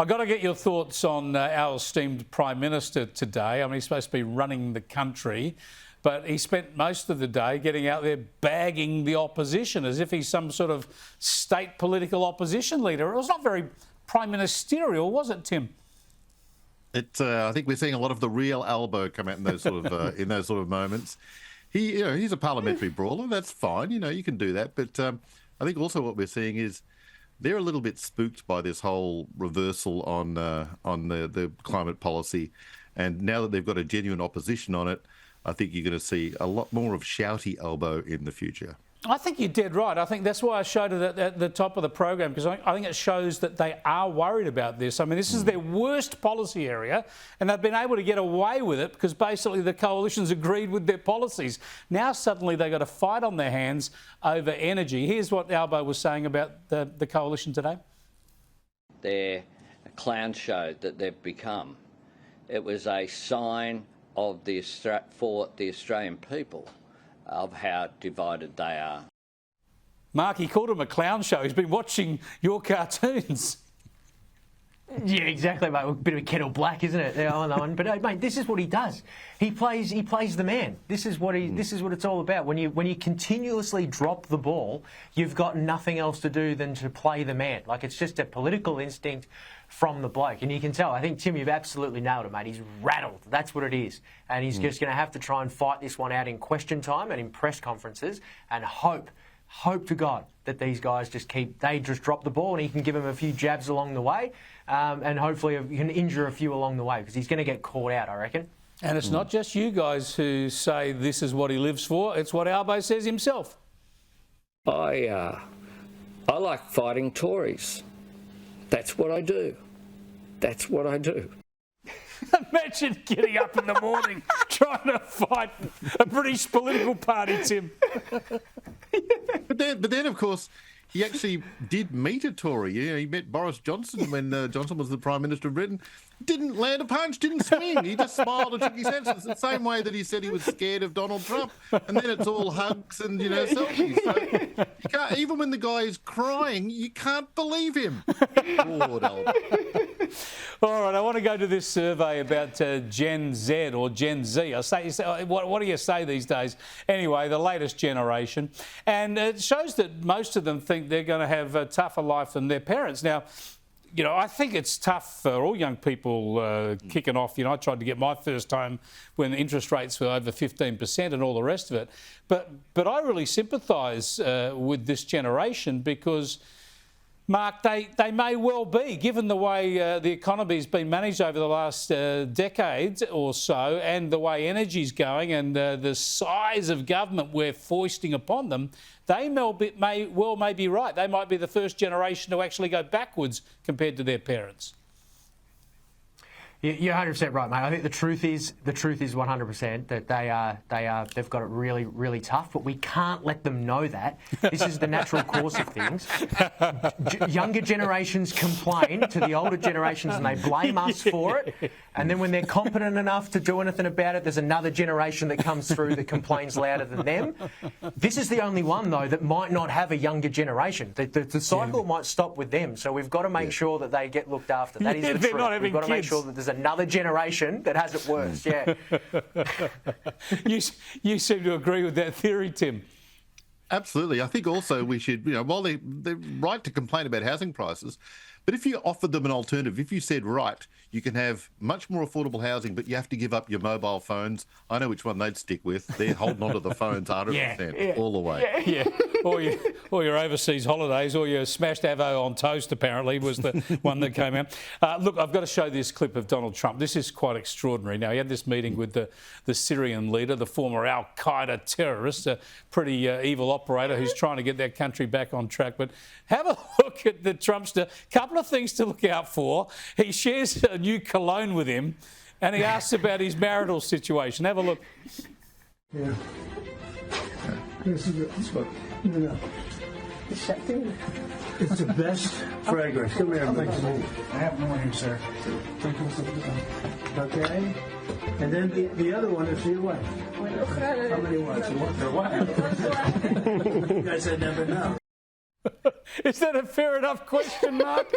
I've got to get your thoughts on our esteemed Prime Minister today. I mean, he's supposed to be running the country, but he spent most of the day getting out there bagging the opposition as if he's some sort of state political opposition leader. It was not very prime ministerial, was it, Tim? I think we're seeing a lot of the real Albo come out in those sort of moments. He's a parliamentary brawler. That's fine. You can do that. But I think also what we're seeing is they're a little bit spooked by this whole reversal on the climate policy, and now that they've got a genuine opposition on it, I think you're going to see a lot more of Shouty Albo in the future. I think you're dead right. I think that's why I showed it at the top of the program, because I think it shows that they are worried about this. I mean, this is their worst policy area, and they've been able to get away with it because basically the coalition's agreed with their policies. Now suddenly they've got a fight on their hands over energy. Here's what Albo was saying about the coalition today. They're a clown show that they've become. It was a sign of for the Australian people of how divided they are. Mark, he called him a clown show. He's been watching your cartoons. Yeah, exactly, mate. A bit of a kettle black, isn't it? On that one. But mate, this is what he does. He plays the man. This is what it's all about. When you continuously drop the ball, you've got nothing else to do than to play the man. Like, it's just a political instinct from the bloke, and you can tell. I think, Tim, you've absolutely nailed it, mate. He's rattled. That's what it is, and he's just going to have to try and fight this one out in question time and in press conferences, and hope to God that these guys just drop the ball and he can give them a few jabs along the way, and hopefully he can injure a few along the way, because he's going to get caught out, I reckon. And it's not just you guys who say this is what he lives for. It's what Albo says himself. I like fighting Tories. That's what I do. That's what I do. Imagine getting up in the morning trying to fight a British political party, Tim. But then, of course, he actually did meet a Tory. He met Boris Johnson when Johnson was the Prime Minister of Britain. Didn't land a punch, didn't swing. He just smiled and shook his hands. It's the same way that he said he was scared of Donald Trump. And then it's all hugs and, selfies. So you can't, even when the guy is crying, you can't believe him. Lord Albo. All right, I want to go to this survey about Gen Z or Gen Z. What do you say these days? Anyway, the latest generation. And it shows that most of them think they're going to have a tougher life than their parents. Now, I think it's tough for all young people kicking off. I tried to get my first home when interest rates were over 15% and all the rest of it. But I really sympathise with this generation because, Mark, they may well be, given the way the economy's been managed over the last decade or so, and the way energy's going and the size of government we're foisting upon them, they may be right. They might be the first generation to actually go backwards compared to their parents. You're 100% right, mate. I think the truth is 100% that they've got it really, really tough. But we can't let them know that. This is the natural course of things. Younger generations complain to the older generations, and they blame us for it. And then when they're competent enough to do anything about it, there's another generation that comes through that complains louder than them. This is the only one, though, that might not have a younger generation. The cycle might stop with them. So we've got to make sure that they get looked after. That is the truth. We've got to make sure that there's another generation that has it worse. Yeah. You seem to agree with that theory, Tim. Absolutely. I think also we should, while they're right to complain about housing prices, but if you offered them an alternative, if you said, right, you can have much more affordable housing, but you have to give up your mobile phones, I know which one they'd stick with. They're holding on to the phones 100% all the way. Yeah. Or your overseas holidays, or your smashed avo on toast, apparently, was the one that came out. Look, I've got to show this clip of Donald Trump. This is quite extraordinary. Now, he had this meeting with the Syrian leader, the former al-Qaeda terrorist, a pretty evil operator who's trying to get that country back on track. But have a look at the Trumpster. Couple of things to look out for. He shares a new cologne with him, and he asks about his marital situation. Have a look. Yeah. This is what, It's the best fragrance. Come here, I have more here, sir. Okay. And then the other one is for your wife. How many wives? One for wife. You guys, I never know. Is that a fair enough question, Mark?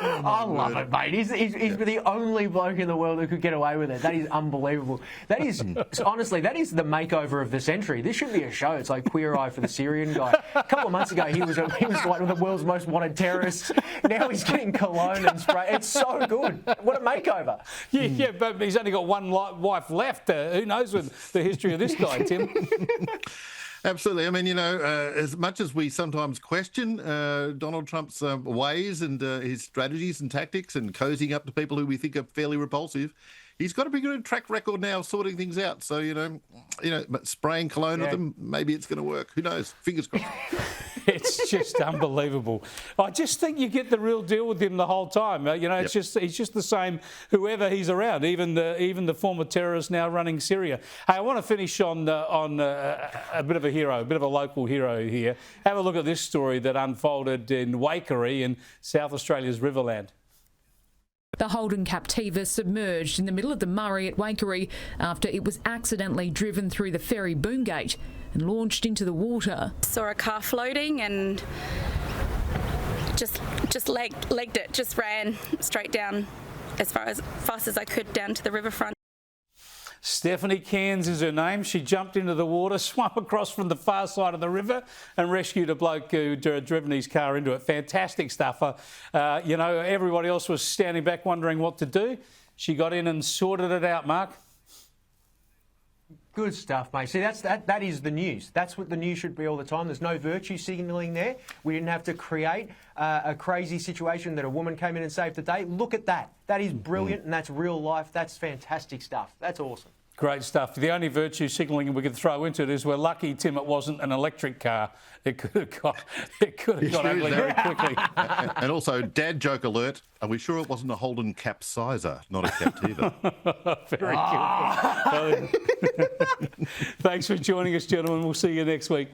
I love it, mate. He's the only bloke in the world who could get away with it. That is unbelievable. That is, honestly, that is the makeover of the century. This should be a show. It's like Queer Eye for the Syrian guy. A couple of months ago, he was like one of the world's most wanted terrorists. Now he's getting cologne and spray. It's so good. What a makeover. Yeah, but he's only got one wife left. Who knows with the history of this guy, Tim? Absolutely. I mean, as much as we sometimes question Donald Trump's ways and his strategies and tactics and cozying up to people who we think are fairly repulsive, he's got a pretty good track record now of sorting things out. So, but spraying cologne at them, maybe it's going to work. Who knows? Fingers crossed. It's just unbelievable. I just think you get the real deal with him the whole time. It's just he's just the same whoever he's around, even the former terrorist now running Syria. Hey, I want to finish on a bit of a hero, a bit of a local hero here. Have a look at this story that unfolded in Waikerie in South Australia's Riverland. The Holden Captiva submerged in the middle of the Murray at Waikerie after it was accidentally driven through the ferry boom gate and launched into the water. Saw a car floating and just legged it, just ran straight down as fast as I could down to the riverfront. Stephanie Cairns is her name. She jumped into the water, swam across from the far side of the river and rescued a bloke who'd driven his car into it. Fantastic stuff. Everybody else was standing back wondering what to do. She got in and sorted it out, Mark. Good stuff, mate. See, that is the news. That's what the news should be all the time. There's no virtue signalling there. We didn't have to create a crazy situation that a woman came in and saved the day. Look at that. That is brilliant, and that's real life. That's fantastic stuff. That's awesome. Great stuff. The only virtue signalling we could throw into it is we're lucky, Tim, it wasn't an electric car. It could have got ugly very quickly. And also, dad joke alert. Are we sure it wasn't a Holden Capsizer, not a Captiva? Very good. Thanks for joining us, gentlemen. We'll see you next week.